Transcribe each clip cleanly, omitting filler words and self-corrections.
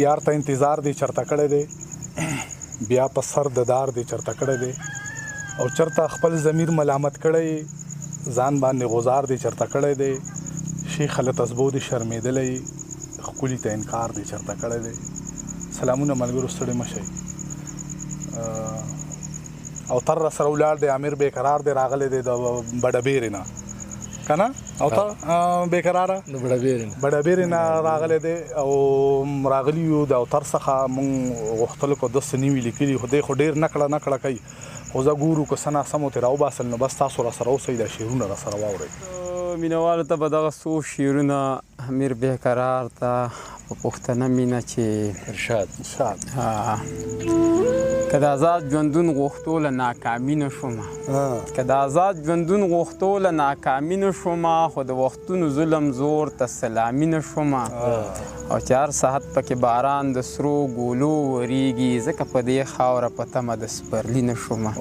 یار ته انتظار دی چرته کړی دی بیا په سر د دار دی چرته کړی دی او چرته خپل ضمیر ملامت کړی ځان باندې غزار دی چرته کړی دی شیخ له تسبو دی شرمېدلی ښکلي ته انکار دی چرته کړی دی. سلامونه ملګرو ستړي مه شئ. او تر را سره ولاړ دی امیر بېقرار دی راغلی دی د بډبېرې نه که نه او ته بېقراره بډبېرې نه راغلی دی او راغلي یو د اوتر څخه مونږ غوښتلو که داسې نوي لیکلي خو دی خو ډېر نکړه کوي خو زه ګورو که څه ناسم ورته راوباسل نو بس تاسو را سره اوسئ دا شعرونه را سره واورئ. مینوالو ته به دغه څو شعرونه امیر بېقرار ته په پښتنه مینه چې ارشاد که د آزاد ژوندون غوښتو له ناکامي نه شومه که د آزاد ژوندون غوښتو له ناکامي نه شومه خو د وختونو ظلم زور ته سلامي نه شومه او چې هر ساعت پکې باران د سرو ګولو وریږي ځکه په دې خاوره په تمه د سپرلي نه شومه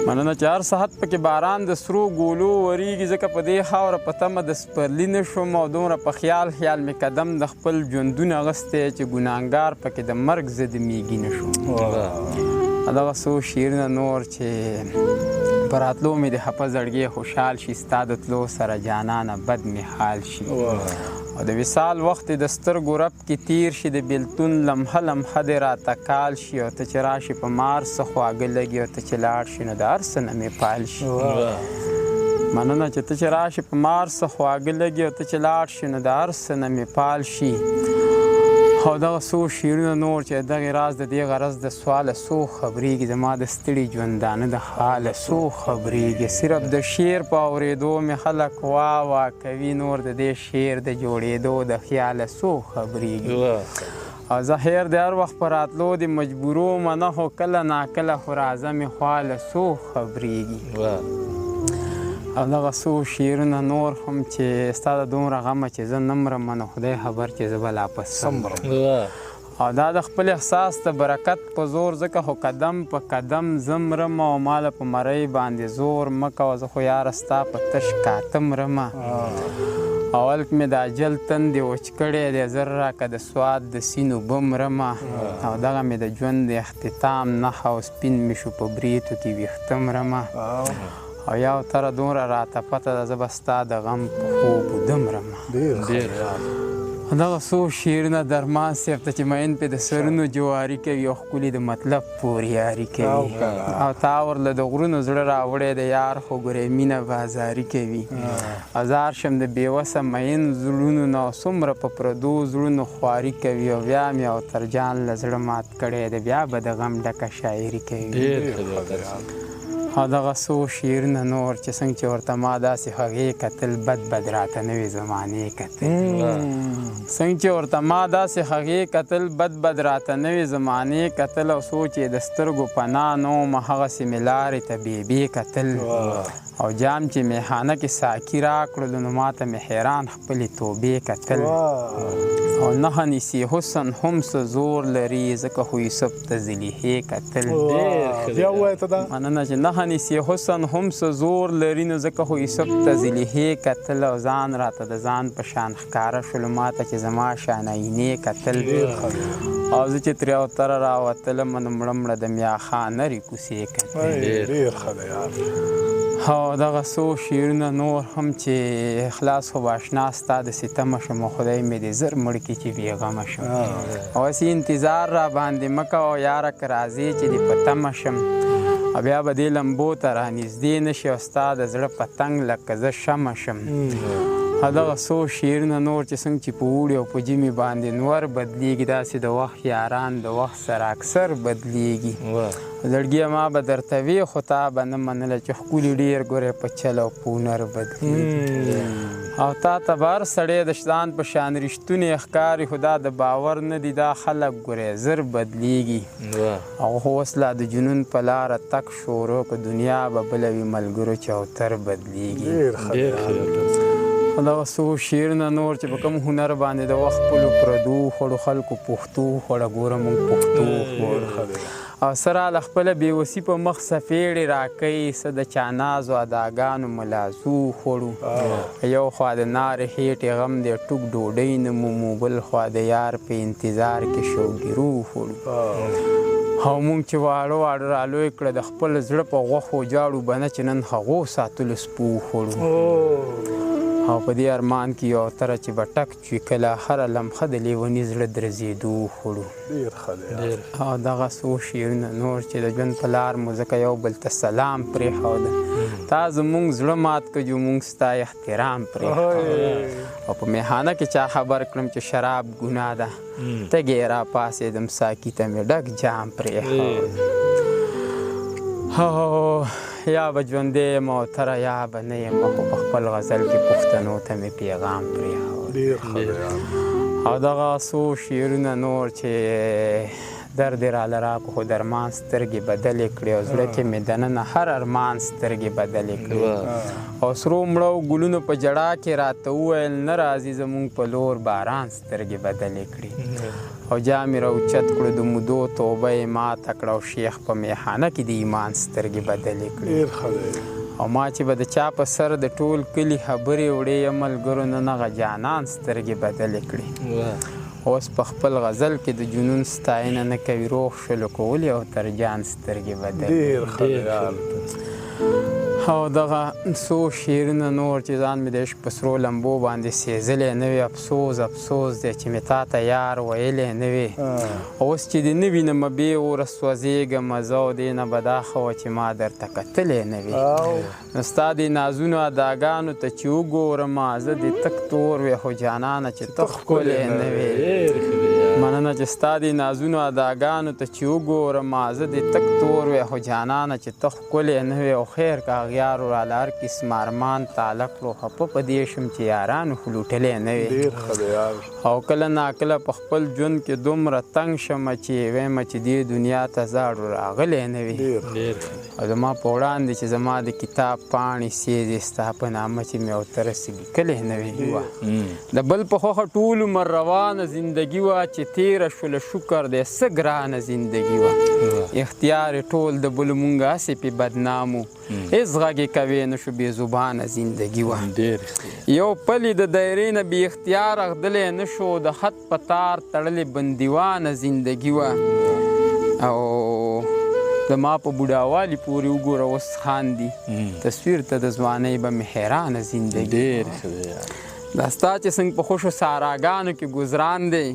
مننه چې هر ساعت پکې باران د سرو ګولو وریږي ځکه په دې خاوره په تمه د سپرلي نه شوم او دومره په خیال مې قدم د خپل ژوندون اغستی چې ګناهګار پکې د مرګ ضد میږي نه شوم. دغه څو شعرونه نور چې په راتلو مې د حفظ زړګی خوشحال شي ستا د تلو سره جانانه بد مې حال شي او د وصال وخت د سترګو رپ کې تیر شي د بېلتون لمحه لمحه دې راته کال شي او ته چې راشي په مار څه خواږه لګي او ته چې لاړ شي نو د هر څه نه مې پال شي. مننه چې ته چې راشي په مار څه خواږه لګي او ته چې لاړ شي نو د هر څه نه مې پال شي. او دغه څو شعرونه نور چې دغې راز د دې غرض د سواله څو خبرېږي زما د ستړي ژوندانه د حاله څو خبرېږي صرف د شعر په اورېدو مې خلک وا کوي نور د دې شعر د جوړېدو د خیاله څو خبرېږي او زه هیر د هر وخت په راتلو د مجبورو منه خو کله ناکله خو راځه مې خواله څو خبرېږي. او دغه څو شعرونه نور هم چې ستا د دومره غمه چې زه نه مرم نو خدای خبر چې زه به لا پس مرم او دا د خپل احساس د برکت په زور ځکه خو قدم په قدم زه مرم او ماله په مرۍ باندې زور مه کوه زه خو یاره ستا په تش کاته مرمه اول مې د اجل تندې وچ کړی دی زر راکه د سواد د سیند اوبه مرمه او دغه مې د ژوند د اختتام نښه او سپین مې شو په بریتو کې ویښته مرمه او یو تره دومره راته پته ده زه به ستا د غم په خوب وده مرمه. دغه څو شعرونه درمان صاحب ته چې مین پې د سرونو جواري کوي او ښکلي د مطلب پورې یاري کوي او تا ورله د غرونو زړه راوړی د یار خو ګورې مینه بازاري کوي ازار شم د بېوسه مین زړونو نه او څومره په پردو زړونو خواري کوي او بیا مې او ترجان له زړه مات کړی دی بیا به د غم ډکه شاعري کوي. او دغه څو شعرونه نور چې څنګه چې ورته ما داسې هغې کتل بد راته نوې زمانې کتل څنګه چې ورته ما داسې هغې کتل بد راته نوې زمانې کتل او سوچ یې د سترګو پناه نه ومه هغسې مې لارې ته بېبې کتل او جام چې میخانه کې ساقي راکړلو نو ما ته مې حیران خپلې توبې کتل او نهه نیسي حسن هم څه زور لري ځکه خو یوسف ته زلیخې کتل مننه چې نهه نیسي حسن هم څه زور لري نو ځکه خو یوسف ته زلیخې کتل او ځان راته د ځان په شان ښکاره شولو ما ته چې زما شان آینې کتل او زه چې ترې اوتره راوتلم نو مړه د میاخانرې کوڅې کتل. او دغه څو شعرونه نور هم چې خلاص خو به اشنا ستا د ستمه شم او خدای مې دې زر مړ کړي چې بېغمه شم اوسې انتظار را باندې مه کوه یاره که راځې چې دې په تمه شم او بیا به دې لمبو ته رانږدې نه شي او ستا د زړه په تنګ لکه زه شمه شم. دغه څو شعرونه نور چې څنګه چې په اوړي او په ژمي باندې نور بدلیږي داسې د وخت یاران د وخت سره اکثر بدلیږي زړګیه ما به درته وي خو تا به نه منله چې ښکلي ډېر ګورې په چل او په هنر بدلیږي او تا ته به هر سړی د ځان په شان رښتونې ښکاري خو دا د باور نه دي دا خلک ګورې زر بدلیږي او اوس لا د جنون په لاره تک شورو که دنیا به بله وي ملګرو چوتر بدلیږي. دغه څو شعرونه نور چې په کوم هنر باندې د وخت خپلو پردو خوړو خلکو پښتو خوړه ګوره مونږ پښتو خور او سره له خپله بېوسي په مخ سفېړې راکوي څه د چانازو اداګانو ملازو خوړو یو خوا د نارې هېټې غم دی ټوک ډوډۍ نه مومو بل خوا د یار په انتظار کې شوګیرو خوړو او مونږ چې واړه واړه رالوی کړه د خپل زړه په غوښو جاړو به نه چې نن هغو ساتلو سپو خوړو او په دې ارمان کې یو تره چې به ټک چوي کله هره لمحه د لیوني زړه درزېدو خوړو او دغه څو شعرونه نور چې د ژوند په لار مو ځکه یو بل ته سلام پرېښوده تا زموږ زړه مات کړو موږ ستا احترام پرېښود او په میخانه کې چا خبر کړم چې شراب ګناه ده تږی راپاڅېدم ساقي ته مې ډک جام پرېښود یا به ژوندی یم او تره یا به نه یم خو په خپل غزل کې پښتنو ته مې پیغام پرېښود او دغه څو شعرونه نور چې درد یې راله راکړو خو درمان سترګې بدلې کړې او زړه کې مې دننه هر ارمان سترګې بدلې کړې او سرو مړو ګلونو په جړا کې راته وویل نه راځي زموږ په لور باران سترګې بدلې کړې او جامې راوچت کړو د مودو توبه یې ماته کړه او شیخ په میخانه کې د ایمان سترګې بدلې کړې او ما چې به د چا په سر د ټول کلي خبرې وړې یم ملګرو نن هغه جانان سترګې بدلې کړې اوس په خپل غزل کې د جنون ستاینه نه کوي روغ شلو کولې او تر جان سترګې بدلې او دغه څو شعرونه نور چې ځان مې د عشق په سرو لمبو باندې سېزلی نه وي افسوس افسوس دی چې مې تا ته یار ویلی نه وي اوس چې دې نه وینمه بې اوره سوځېږم زه او دې نه به دا ښه وه چې ما درته کتلی نه وي نو ستا دې نازونو اداګانو ته چې وګورمه زه دې تک تور وې خو جانانه چې ته ښکلی نه وې مننه چې ستا دې نازونو اداګانو ته چې وګورمه زه دې تک تور وې خو جانانه چې ته ښکلی نه وې او خیر که یارو راله هر قسم ارمان تعلق کړو خفه په دې شم چې یارانو خو لوټلی نه وي او کله ناکله په خپل ژوند کې دومره تنګ شمه چې ویمه چې دې دنیا ته زاړو راغلی نه وي او زما په وړاندې چې زما د کتاب پاڼې سیزې ستا په نامه چې مې ورته رسې لیکلی نه وي د بل په خوښه ټول عمر روانه زندګي وه چې تېره شوله شکر دی څه ګرانه زندګي وه اختیار ټول د بلو مونږ هسې پې بدنامو هېڅ غږ یې کوې نه شو بې زبانه زندګي وه یو پلې د دایرې نه بې اختیاره غدلی نه شو د خط په تار تړلې بندیوانه زندګي وه او زما په بوډاوالي پورې وګوره اوس خاندي تصویر ته د ځوانۍ به مې حیرانه زندګي دا ستا چې څنګه په خوشو ساراګانو کې ګزران دی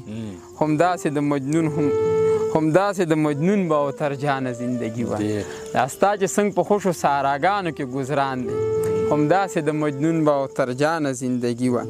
همداسې د مجنون به او ترجانه زندګي وه دا ستا چې څنګه په خوشو ساراګانو کې ګزران دی همداسې د مجنون به او ترجانه زندګي وه